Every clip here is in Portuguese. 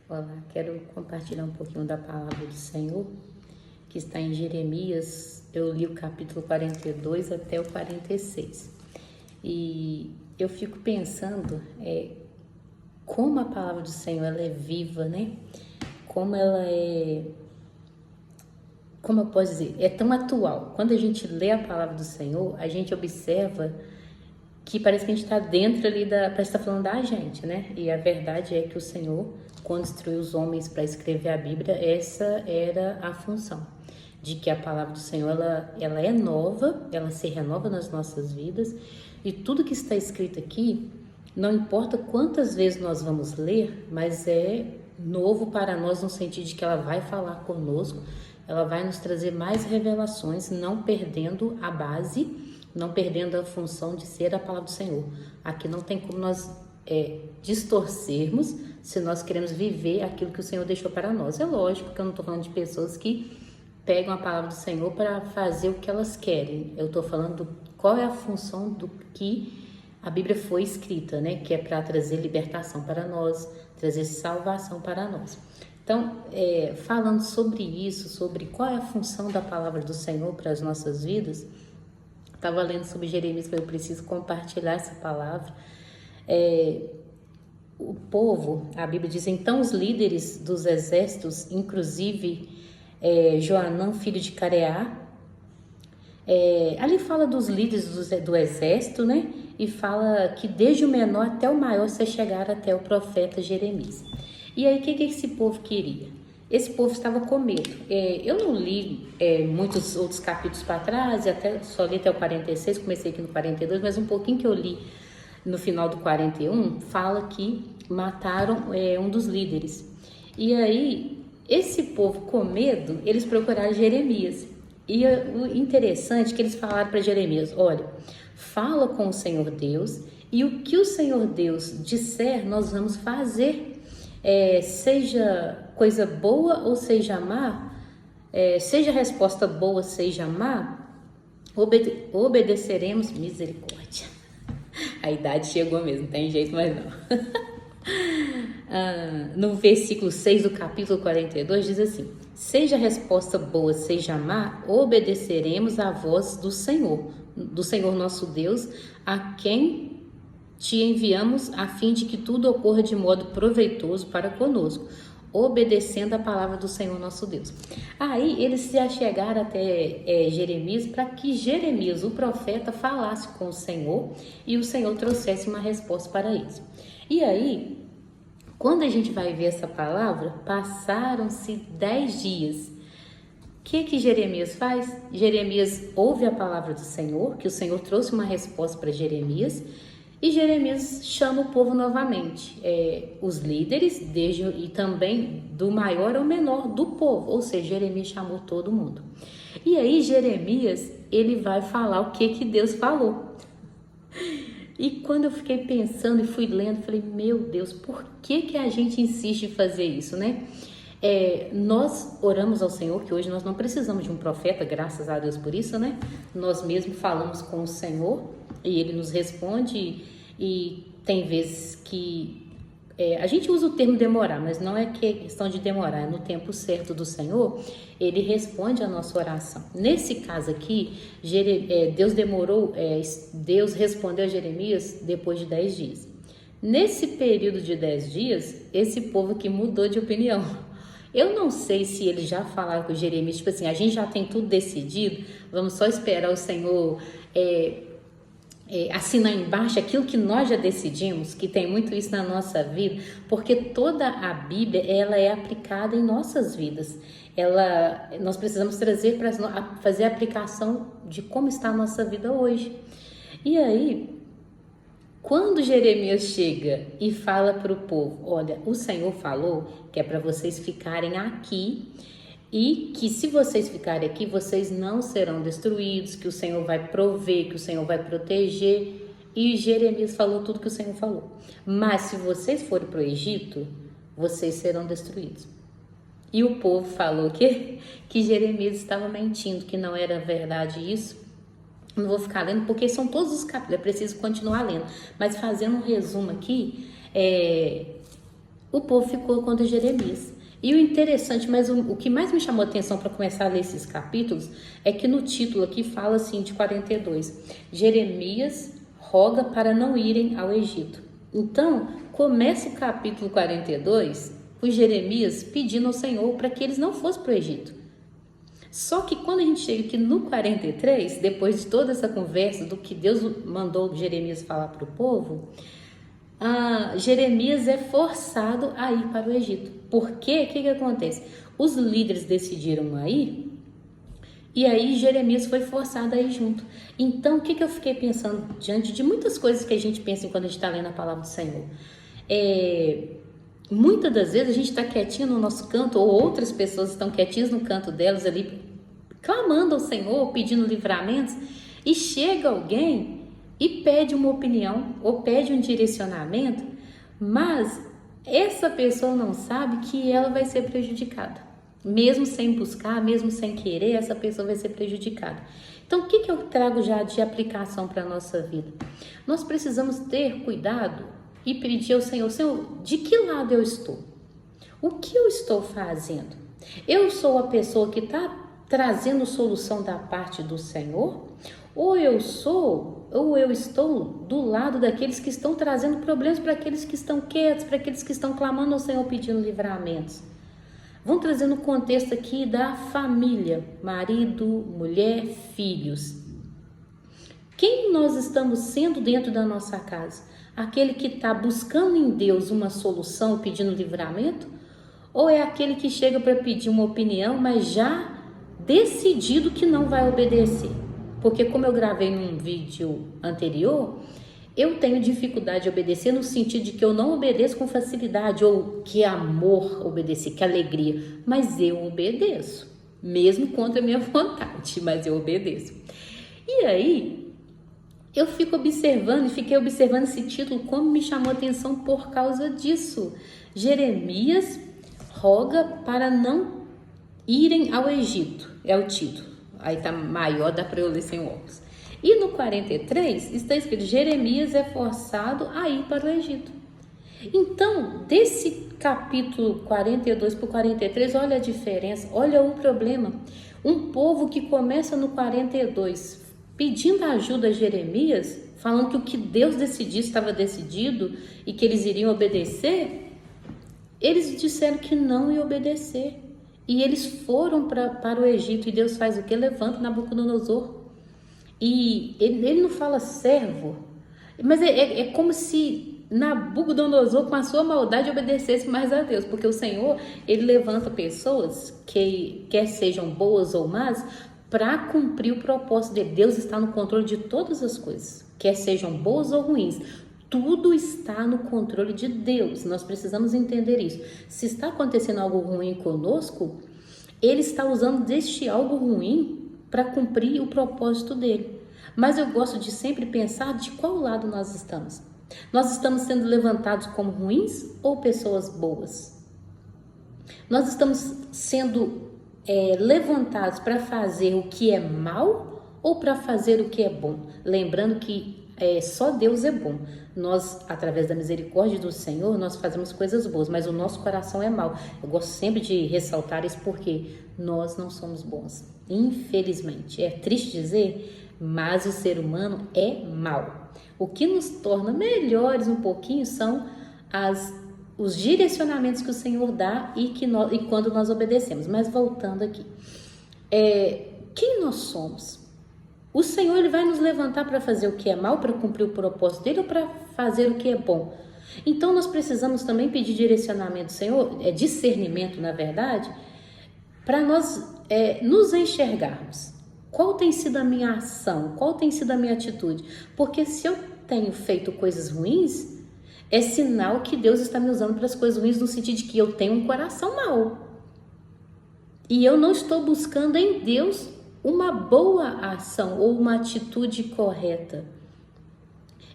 Olá, quero compartilhar um pouquinho da palavra do Senhor, que está em Jeremias. Eu li o capítulo 42 até o 46. E eu fico pensando como a palavra do Senhor ela é viva, né? Como ela é, como eu posso dizer, é tão atual. Quando a gente lê a palavra do Senhor, a gente observa que parece que a gente está dentro ali parece que está falando da gente, né? E a verdade é que o Senhor, quando instruiu os homens para escrever a Bíblia, essa era a função, de que a palavra do Senhor, ela é nova, ela se renova nas nossas vidas, e tudo que está escrito aqui, não importa quantas vezes nós vamos ler, mas é novo para nós no sentido de que ela vai falar conosco, ela vai nos trazer mais revelações, não perdendo a base, não perdendo a função de ser a palavra do Senhor. Aqui não tem como nós distorcermos se nós queremos viver aquilo que o Senhor deixou para nós. É lógico que eu não estou falando de pessoas que pegam a palavra do Senhor para fazer o que elas querem. Eu estou falando qual é a função do que a Bíblia foi escrita, né? Que é para trazer libertação para nós, trazer salvação para nós. Então, falando sobre isso, sobre qual é a função da palavra do Senhor para as nossas vidas, estava lendo sobre Jeremias, eu preciso compartilhar essa palavra. O povo, a Bíblia diz, então os líderes dos exércitos, inclusive Joanã, filho de Careá, ali fala dos líderes do exército, né? E fala que desde o menor até o maior se chegaram até o profeta Jeremias. E aí, o que esse povo queria? Esse povo estava com medo. Eu não li muitos outros capítulos para trás, até só li até o 46, comecei aqui no 42, mas um pouquinho que eu li no final do 41, fala que mataram um dos líderes. E aí, esse povo com medo, eles procuraram Jeremias. E o interessante é que eles falaram para Jeremias, olha, fala com o Senhor Deus, e o que o Senhor Deus disser, nós vamos fazer. Seja coisa boa ou seja má, seja resposta boa, seja má, obedeceremos. Misericórdia. A idade chegou mesmo, não tem jeito mais não. No versículo 6 do capítulo 42 diz assim, seja resposta boa, seja má, obedeceremos à voz do Senhor nosso Deus, a quem te enviamos a fim de que tudo ocorra de modo proveitoso para conosco, obedecendo a palavra do Senhor nosso Deus. Aí eles se achegaram até Jeremias para que Jeremias, o profeta, falasse com o Senhor e o Senhor trouxesse uma resposta para eles. E aí, quando a gente vai ver essa palavra, passaram-se 10 dias. O que Jeremias faz? Jeremias ouve a palavra do Senhor, que o Senhor trouxe uma resposta para Jeremias, e Jeremias chama o povo novamente, os líderes, e também do maior ao menor do povo, ou seja, Jeremias chamou todo mundo. E aí Jeremias, ele vai falar o que Deus falou. E quando eu fiquei pensando e fui lendo, falei, meu Deus, por que a gente insiste em fazer isso, né? Nós oramos ao Senhor, que hoje nós não precisamos de um profeta, graças a Deus por isso, né? Nós mesmos falamos com o Senhor e Ele nos responde, e tem vezes que a gente usa o termo demorar, mas não é questão de demorar, é no tempo certo do Senhor, Ele responde a nossa oração. Nesse caso aqui, Deus respondeu a Jeremias depois de 10 dias. Nesse período de 10 dias, esse povo aqui mudou de opinião. Eu não sei se eles já falaram com Jeremias, tipo assim, a gente já tem tudo decidido, vamos só esperar o Senhor assinar embaixo aquilo que nós já decidimos, que tem muito isso na nossa vida, porque toda a Bíblia, ela é aplicada em nossas vidas. Nós precisamos trazer para fazer a aplicação de como está a nossa vida hoje. E aí, quando Jeremias chega e fala para o povo, olha, o Senhor falou que é para vocês ficarem aqui e que se vocês ficarem aqui, vocês não serão destruídos, que o Senhor vai prover, que o Senhor vai proteger. E Jeremias falou tudo que o Senhor falou. Mas se vocês forem para o Egito, vocês serão destruídos. E o povo falou que Jeremias estava mentindo, que não era verdade isso. Não vou ficar lendo, porque são todos os capítulos, é preciso continuar lendo. Mas fazendo um resumo aqui, o povo ficou contra Jeremias. E o interessante, mas o que mais me chamou a atenção para começar a ler esses capítulos, é que no título aqui fala assim de 42, Jeremias roga para não irem ao Egito. Então, começa o capítulo 42 com Jeremias pedindo ao Senhor para que eles não fossem para o Egito. Só que quando a gente chega aqui no 43, depois de toda essa conversa do que Deus mandou Jeremias falar para o povo, Jeremias é forçado a ir para o Egito. Por quê? O que acontece? Os líderes decidiram a ir, e aí Jeremias foi forçado a ir junto. Então, o que eu fiquei pensando diante de muitas coisas que a gente pensa quando a gente está lendo a palavra do Senhor? Muitas das vezes a gente está quietinho no nosso canto, ou outras pessoas estão quietinhas no canto delas ali, clamando ao Senhor, pedindo livramentos, e chega alguém e pede uma opinião, ou pede um direcionamento, mas essa pessoa não sabe que ela vai ser prejudicada. Mesmo sem buscar, mesmo sem querer, essa pessoa vai ser prejudicada. Então, o que eu trago já de aplicação para a nossa vida? Nós precisamos ter cuidado e pedir ao Senhor, Senhor, de que lado eu estou? O que eu estou fazendo? Eu sou a pessoa que está trazendo solução da parte do Senhor? Ou eu estou do lado daqueles que estão trazendo problemas para aqueles que estão quietos, para aqueles que estão clamando ao Senhor pedindo livramentos? Vamos trazer no contexto aqui da família, marido, mulher, filhos. Quem nós estamos sendo dentro da nossa casa? Aquele que está buscando em Deus uma solução, pedindo livramento? Ou é aquele que chega para pedir uma opinião, mas já decidido que não vai obedecer? Porque como eu gravei num vídeo anterior, eu tenho dificuldade de obedecer no sentido de que eu não obedeço com facilidade, ou que amor obedecer, que alegria, mas eu obedeço, mesmo contra a minha vontade, mas eu obedeço. E aí, eu fiquei observando esse título, como me chamou a atenção por causa disso. Jeremias roga para não irem ao Egito, é o título. Aí tá maior, dá para eu ler sem óculos. E no 43 está escrito, Jeremias é forçado a ir para o Egito. Então, desse capítulo 42 para o 43, olha a diferença, olha o problema. Um povo que começa no 42 pedindo ajuda a Jeremias, falando que o que Deus decidiu estava decidido e que eles iriam obedecer, eles disseram que não iam obedecer. E eles foram para o Egito, e Deus faz o que? Levanta Nabucodonosor. E ele não fala servo, mas é como se Nabucodonosor, com a sua maldade, obedecesse mais a Deus, porque o Senhor, ele levanta pessoas que quer sejam boas ou más, para cumprir o propósito dele. Deus está no controle de todas as coisas, quer sejam boas ou ruins. Tudo está no controle de Deus. Nós precisamos entender isso. Se está acontecendo algo ruim conosco, Ele está usando deste algo ruim para cumprir o propósito dele. Mas eu gosto de sempre pensar de qual lado nós estamos. Nós estamos sendo levantados como ruins ou pessoas boas? Nós estamos sendo levantados para fazer o que é mal ou para fazer o que é bom? Lembrando que só Deus é bom. Nós, através da misericórdia do Senhor, nós fazemos coisas boas, mas o nosso coração é mau. Eu gosto sempre de ressaltar isso porque nós não somos bons. Infelizmente, é triste dizer, mas o ser humano é mau. O que nos torna melhores um pouquinho são os direcionamentos que o Senhor dá e quando nós obedecemos. Mas voltando aqui, quem nós somos? O Senhor, ele vai nos levantar para fazer o que é mal, para cumprir o propósito dele, ou para fazer o que é bom? Então nós precisamos também pedir direcionamento do Senhor, discernimento, na verdade, para nós nos enxergarmos. Qual tem sido a minha ação? Qual tem sido a minha atitude? Porque se eu tenho feito coisas ruins, é sinal que Deus está me usando para as coisas ruins, no sentido de que eu tenho um coração mau. E eu não estou buscando em Deus uma boa ação ou uma atitude correta.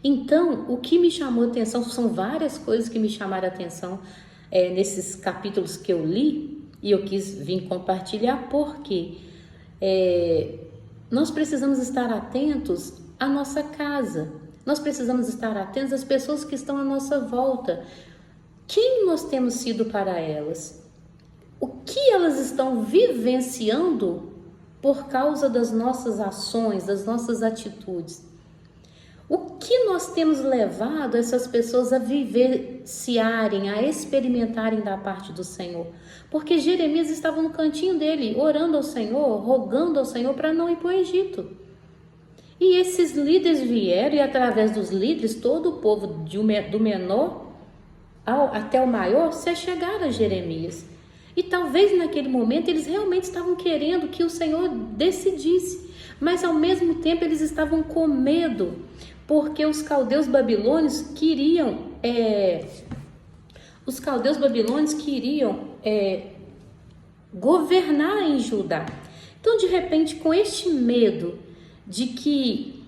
Então, o que me chamou a atenção, são várias coisas que me chamaram a atenção nesses capítulos que eu li, e eu quis vir compartilhar, porque nós precisamos estar atentos à nossa casa, nós precisamos estar atentos às pessoas que estão à nossa volta. quem nós temos sido para elas? O que elas estão vivenciando por causa das nossas ações, das nossas atitudes? O que nós temos levado essas pessoas a vivenciarem, a experimentarem da parte do Senhor? Porque Jeremias estava no cantinho dele, orando ao Senhor, rogando ao Senhor para não ir para o Egito. E esses líderes vieram, e através dos líderes, todo o povo do menor até o maior se chegaram a Jeremias. E talvez naquele momento eles realmente estavam querendo que o Senhor decidisse, mas ao mesmo tempo eles estavam com medo, porque os caldeus babilônios queriam governar em Judá. Então, de repente, com este medo de que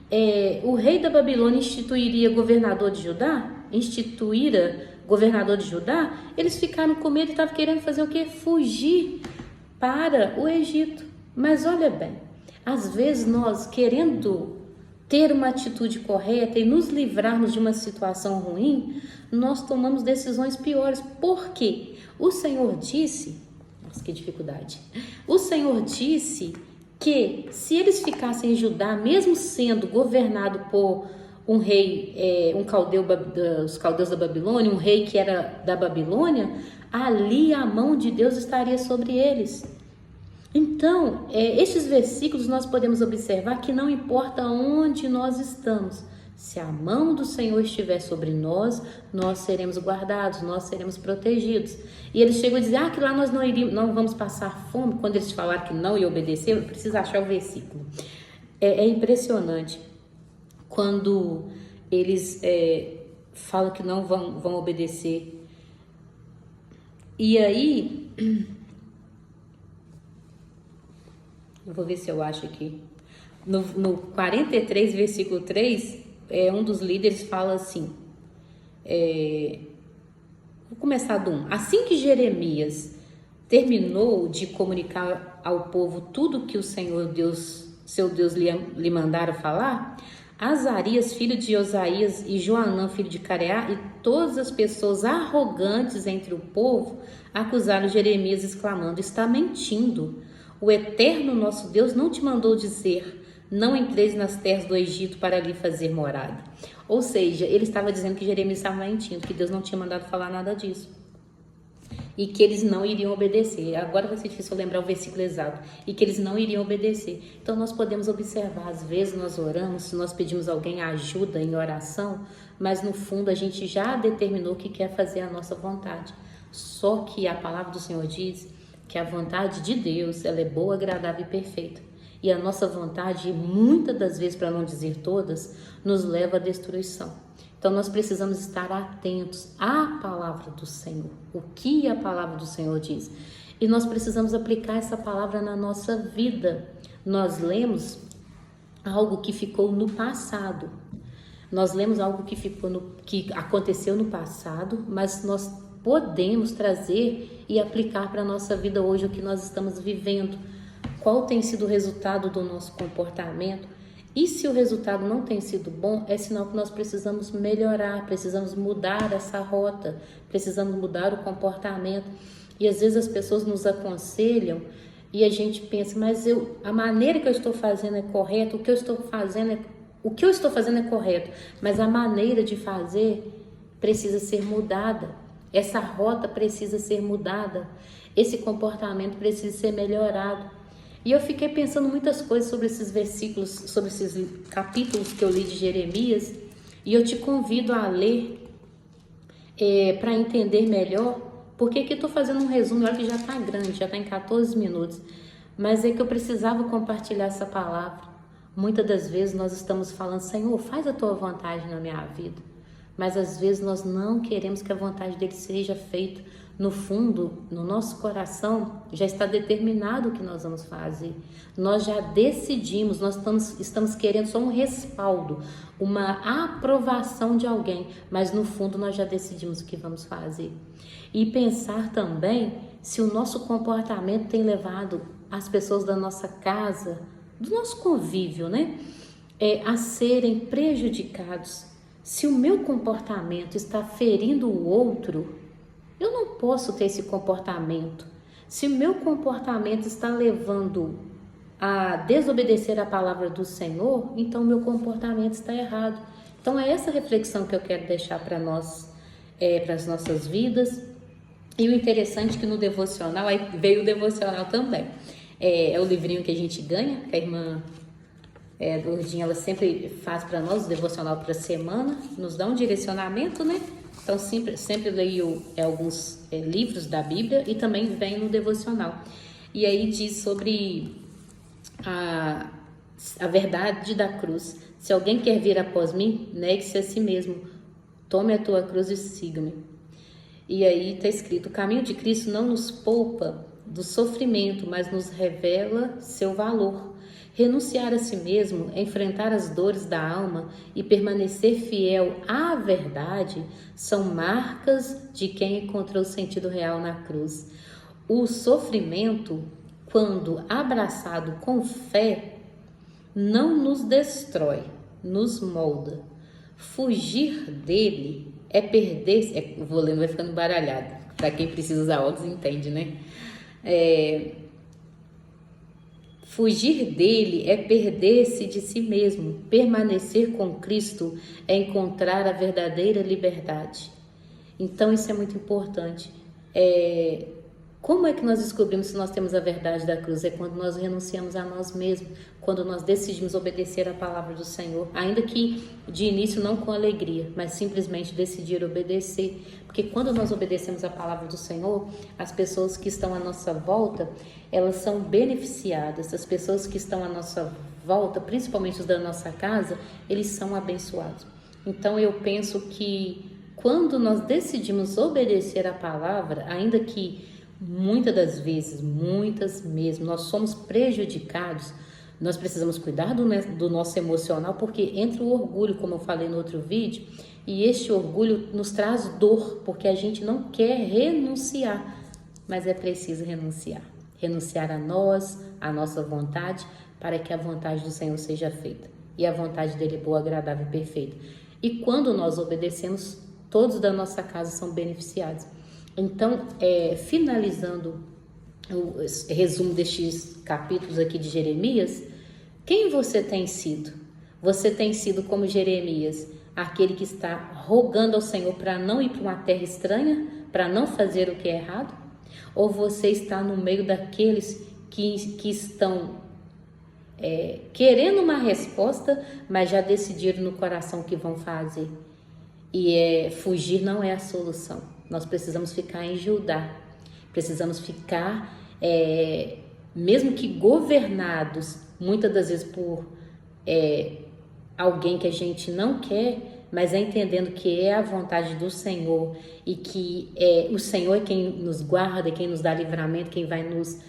o rei da Babilônia instituíra governador de Judá, eles ficaram com medo e estavam querendo fazer o quê? Fugir para o Egito. Mas olha bem, às vezes nós, querendo ter uma atitude correta e nos livrarmos de uma situação ruim, nós tomamos decisões piores. Por quê? O Senhor disse, nossa, que dificuldade. O Senhor disse que se eles ficassem em Judá, mesmo sendo governado por um rei, os caldeus da Babilônia, um rei que era da Babilônia, ali a mão de Deus estaria sobre eles. Então, estes versículos nós podemos observar que não importa onde nós estamos, se a mão do Senhor estiver sobre nós, nós seremos guardados, nós seremos protegidos. E eles chegam a dizer que lá nós não vamos passar fome. Quando eles falaram que não ia obedecer, eu preciso achar o versículo. É impressionante quando eles falam que não vão obedecer. E aí, eu vou ver se eu acho aqui. No 43, versículo 3, um dos líderes fala assim, vou começar do 1. Assim que Jeremias terminou de comunicar ao povo tudo que o Senhor Deus, seu Deus, lhe mandara falar, Azarias, filho de Osaías, e Joanã, filho de Careá, e todas as pessoas arrogantes entre o povo acusaram Jeremias, exclamando: está mentindo. O Eterno nosso Deus não te mandou dizer: não entreis nas terras do Egito para ali fazer morada. Ou seja, ele estava dizendo que Jeremias estava mentindo, que Deus não tinha mandado falar nada disso. E que eles não iriam obedecer. Agora vai ser difícil lembrar o versículo exato. E que eles não iriam obedecer. Então nós podemos observar, às vezes nós oramos, nós pedimos alguém ajuda em oração, mas no fundo a gente já determinou que quer fazer a nossa vontade. Só que a palavra do Senhor diz que a vontade de Deus, ela é boa, agradável e perfeita. E a nossa vontade, muitas das vezes, para não dizer todas, nos leva à destruição. Então nós precisamos estar atentos à palavra do Senhor, o que a palavra do Senhor diz. E nós precisamos aplicar essa palavra na nossa vida. Nós lemos algo que ficou no passado. Nós lemos algo que aconteceu no passado, mas nós podemos trazer e aplicar para a nossa vida hoje o que nós estamos vivendo. Qual tem sido o resultado do nosso comportamento? E se o resultado não tem sido bom, é sinal que nós precisamos melhorar, precisamos mudar essa rota, precisamos mudar o comportamento. E às vezes as pessoas nos aconselham e a gente pensa, mas a maneira que eu estou fazendo é correta, o que eu estou fazendo é correto, mas a maneira de fazer precisa ser mudada. Essa rota precisa ser mudada, esse comportamento precisa ser melhorado. E eu fiquei pensando muitas coisas sobre esses versículos, sobre esses capítulos que eu li de Jeremias, e eu te convido a ler para entender melhor, porque aqui eu estou fazendo um resumo, olha que já está grande, já está em 14 minutos, mas é que eu precisava compartilhar essa palavra. Muitas das vezes nós estamos falando, Senhor, faz a tua vontade na minha vida, mas às vezes nós não queremos que a vontade dele seja feita. No fundo, no nosso coração, já está determinado o que nós vamos fazer. Nós já decidimos, nós estamos querendo só um respaldo, uma aprovação de alguém, mas no fundo nós já decidimos o que vamos fazer. E pensar também se o nosso comportamento tem levado as pessoas da nossa casa, do nosso convívio, né, a serem prejudicados. Se o meu comportamento está ferindo o outro, Eu não posso ter esse comportamento. Se o meu comportamento está levando a desobedecer a palavra do Senhor, então meu comportamento está errado. Então é essa reflexão que eu quero deixar para nós, para as nossas vidas. E o interessante é que no devocional, aí veio o devocional também. É o livrinho que a gente ganha, que a irmã Lourdinha, ela sempre faz para nós o devocional para a semana, nos dá um direcionamento, né? Então sempre leio alguns livros da Bíblia e também vem no devocional. E aí diz sobre a verdade da cruz. Se alguém quer vir após mim, negue-se a si mesmo, tome a tua cruz e siga-me. E aí está escrito: o caminho de Cristo não nos poupa do sofrimento, mas nos revela seu valor. Renunciar a si mesmo, enfrentar as dores da alma e permanecer fiel à verdade são marcas de quem encontrou o sentido real na cruz. O sofrimento, quando abraçado com fé, não nos destrói, nos molda. Fugir dele é perder... vou lendo, vai ficando embaralhado. Para quem precisa usar óculos entende, né? Fugir dele é perder-se de si mesmo. Permanecer com Cristo é encontrar a verdadeira liberdade. Então isso é muito importante. Como é que nós descobrimos se nós temos a verdade da cruz? É quando nós renunciamos a nós mesmos, quando nós decidimos obedecer a palavra do Senhor, ainda que de início não com alegria, mas simplesmente decidir obedecer. Porque quando nós obedecemos a palavra do Senhor, as pessoas que estão à nossa volta, elas são beneficiadas. As pessoas que estão à nossa volta, principalmente os da nossa casa, eles são abençoados. Então eu penso que quando nós decidimos obedecer a palavra, ainda que muitas das vezes, muitas mesmo, nós somos prejudicados, nós precisamos cuidar do nosso emocional, porque entra o orgulho, como eu falei no outro vídeo, e este orgulho nos traz dor, porque a gente não quer renunciar, mas é preciso renunciar a nós, a nossa vontade, para que a vontade do Senhor seja feita, e a vontade dele é boa, agradável e perfeita. E quando nós obedecemos, todos da nossa casa são beneficiados. Então, finalizando o resumo destes capítulos aqui de Jeremias, quem você tem sido? Você tem sido como Jeremias, aquele que está rogando ao Senhor para não ir para uma terra estranha, para não fazer o que é errado? Ou você está no meio daqueles que estão querendo uma resposta, mas já decidiram no coração o que vão fazer? E fugir não é a solução. Nós precisamos ficar em Judá, precisamos ficar, mesmo que governados, muitas das vezes por alguém que a gente não quer, mas entendendo que é a vontade do Senhor e que o Senhor é quem nos guarda, quem nos dá livramento, quem vai nos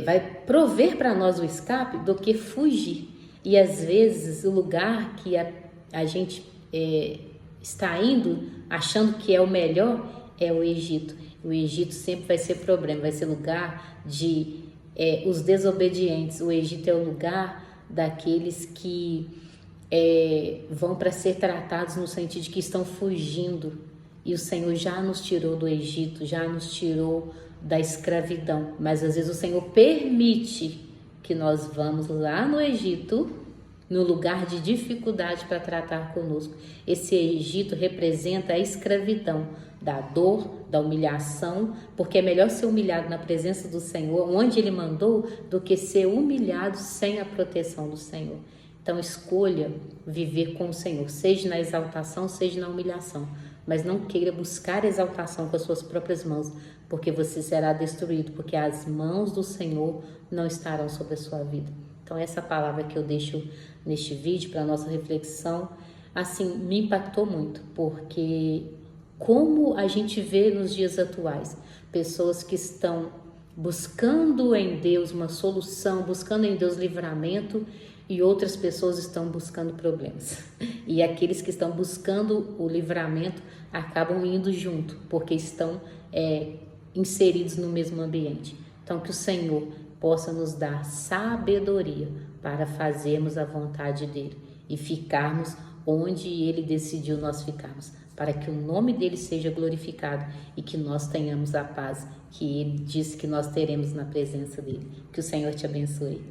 vai prover para nós o escape, do que fugir. E às vezes o lugar que a gente está indo, achando que é o melhor, é o Egito. O Egito sempre vai ser problema, vai ser lugar de os desobedientes. O Egito é o lugar daqueles que vão para ser tratados no sentido de que estão fugindo. E o Senhor já nos tirou do Egito, já nos tirou da escravidão. Mas às vezes o Senhor permite que nós vamos lá no Egito, no lugar de dificuldade, para tratar conosco. Esse Egito representa a escravidão, da dor, da humilhação, porque é melhor ser humilhado na presença do Senhor, onde Ele mandou, do que ser humilhado sem a proteção do Senhor. Então escolha viver com o Senhor, seja na exaltação, seja na humilhação, mas não queira buscar exaltação com as suas próprias mãos, porque você será destruído, porque as mãos do Senhor não estarão sobre a sua vida. Então essa palavra que eu deixo neste vídeo para nossa reflexão, assim, me impactou muito, porque como a gente vê nos dias atuais, pessoas que estão buscando em Deus uma solução, buscando em Deus livramento, e outras pessoas estão buscando problemas. E aqueles que estão buscando o livramento acabam indo junto, porque estão inseridos no mesmo ambiente. Então que o Senhor possa nos dar sabedoria para fazermos a vontade dele e ficarmos onde ele decidiu nós ficarmos, para que o nome dele seja glorificado e que nós tenhamos a paz que ele disse que nós teremos na presença dele. Que o Senhor te abençoe.